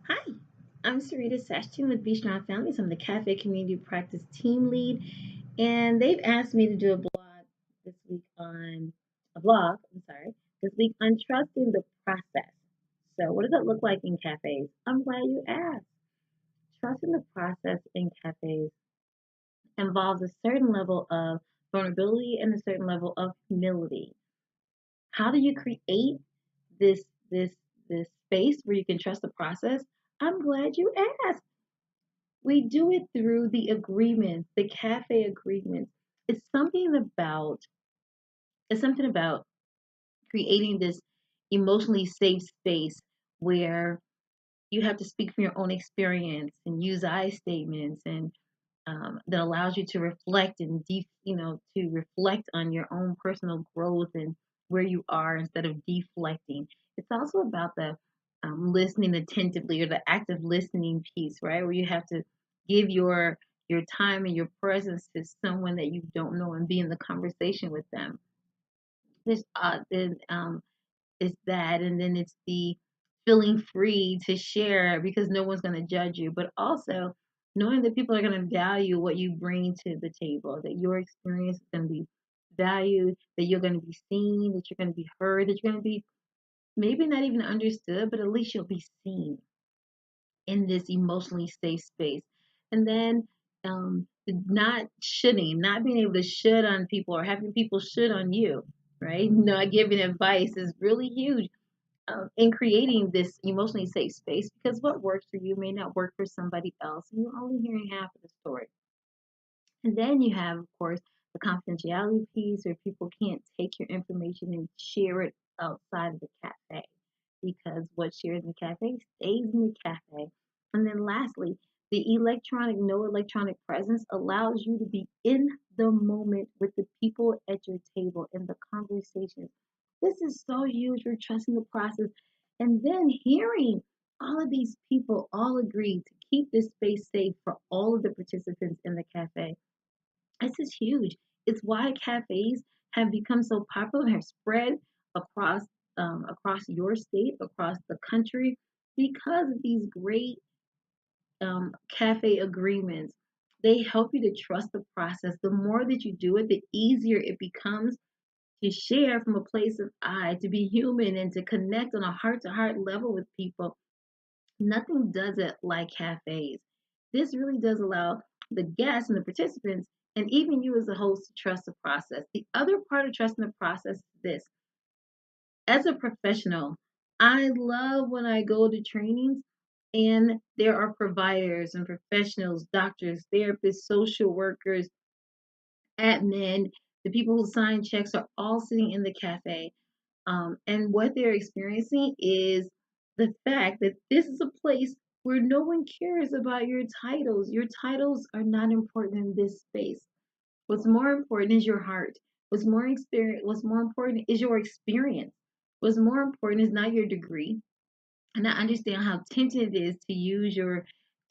Hi, I'm Sarita Sashington with Beachmount Families. I'm the Cafe Community Practice Team Lead, and they've asked me to do this week on a blog. I'm sorry, this week on trusting the process. So, what does that look like in cafes? I'm glad you asked. Trusting the process in cafes involves a certain level of vulnerability and a certain level of humility. How do you create this this this space where you can trust the process? I'm glad you asked. We do it through the agreements, the cafe agreements. It's something about it's something about creating this emotionally safe space where you have to speak from your own experience and use I statements and that allows you to reflect and to reflect on your own personal growth and where you are instead of deflecting. It's also about the listening attentively or the active listening piece, right? Where you have to give your time and your presence to someone that you don't know and be in the conversation with them. There's then It's that, and then it's the feeling free to share because no one's going to judge you, but also knowing that people are going to value what you bring to the table, that your experience is going to be valued, that you're going to be seen, that you're going to be heard, that you're going to be maybe not even understood, but at least you'll be seen in this emotionally safe space. And then not shitting, not being able to shit on people or having people shit on you, right? Not giving advice is really huge in creating this emotionally safe space because what works for you may not work for somebody else, and you're only hearing half of the story. And then you have, of course, the confidentiality piece where people can't take your information and share it outside of the cafe because what's shared in the cafe stays in the cafe. And then lastly, the no electronic presence allows you to be in the moment with the people at your table in the conversations. This is so huge for trusting the process. And then hearing all of these people all agree to keep this space safe for all of the participants in the cafe. This is huge. It's why cafes have become so popular and have spread across across your state, across the country, because of these great cafe agreements. They help you to trust the process. The more that you do it, the easier it becomes to share from a place of I, to be human and to connect on a heart to heart level with people. Nothing does it like cafes. This really does allow the guests and the participants, and even you as a host, to trust the process. The other part of trusting the process is this: as a professional, I love when I go to trainings and there are providers and professionals, doctors, therapists, social workers, admin, the people who sign checks are all sitting in the cafe. And what they're experiencing is the fact that this is a place where no one cares about your titles. Your titles are not important in this space. What's more important is your heart. What's more important is your experience. What's more important is not your degree. And I understand how tempting it is to use your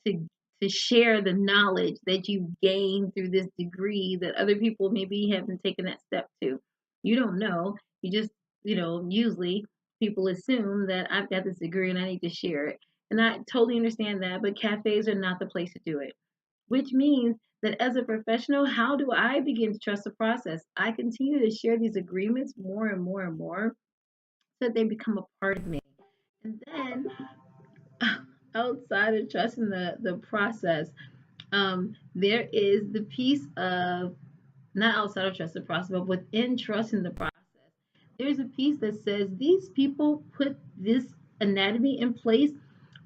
to to share the knowledge that you gained through this degree that other people maybe haven't taken that step to. You don't know. You just, usually people assume that I've got this degree and I need to share it. And I totally understand that, but cafes are not the place to do it. Which means that as a professional, how do I begin to trust the process? I continue to share these agreements more and more and more so that they become a part of me. And then outside of trusting the process, there is the piece of not outside of trust the process, but within trusting the process. There's a piece that says these people put this anatomy in place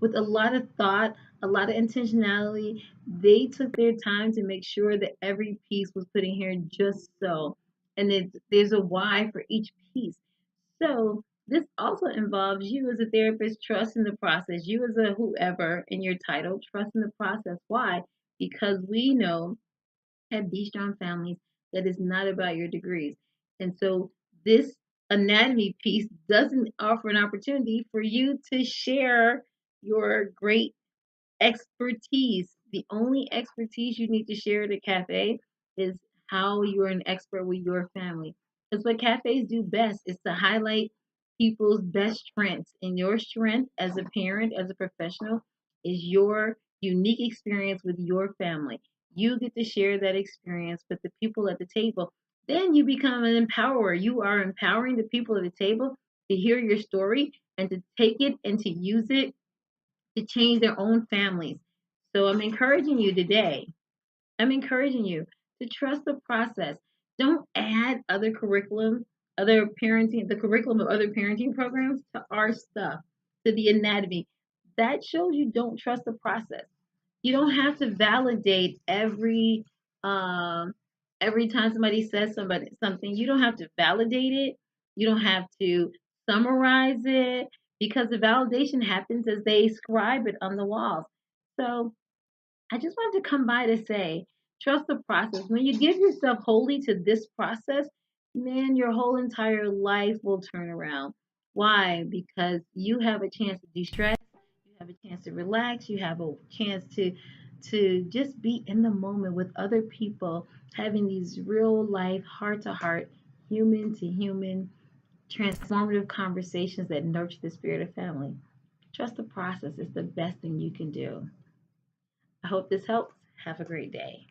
with a lot of thought, a lot of intentionality. They took their time to make sure that every piece was put in here just so. And there's a why for each piece. So this also involves you as a therapist trusting the process, you as a whoever in your title, trusting the process. Why? Because we know at Be Strong Families that it's not about your degrees. And so this anatomy piece doesn't offer an opportunity for you to share your great expertise. The only expertise you need to share at a cafe is how you're an expert with your family. Because what cafes do best is to highlight people's best strengths. And your strength as a parent, as a professional, is your unique experience with your family. You get to share that experience with the people at the table. Then you become an empowerer. You are empowering the people at the table to hear your story and to take it and to use it to change their own families. So I'm encouraging you to trust the process. Don't add the curriculum of other parenting programs to our stuff, to the anatomy. That shows you don't trust the process. You don't have to validate um, every time somebody says something. You don't have to validate it. You don't have to summarize it because the validation happens as they scribe it on the walls. So I just wanted to come by to say, trust the process. When you give yourself wholly to this process, man, your whole entire life will turn around. Why? Because you have a chance to de-stress, you have a chance to relax, you have a chance to just be in the moment with other people, having these real life, heart to heart, human to human, transformative conversations that nurture the spirit of family. Trust the process is the best thing you can do. I hope this helps. Have a great day.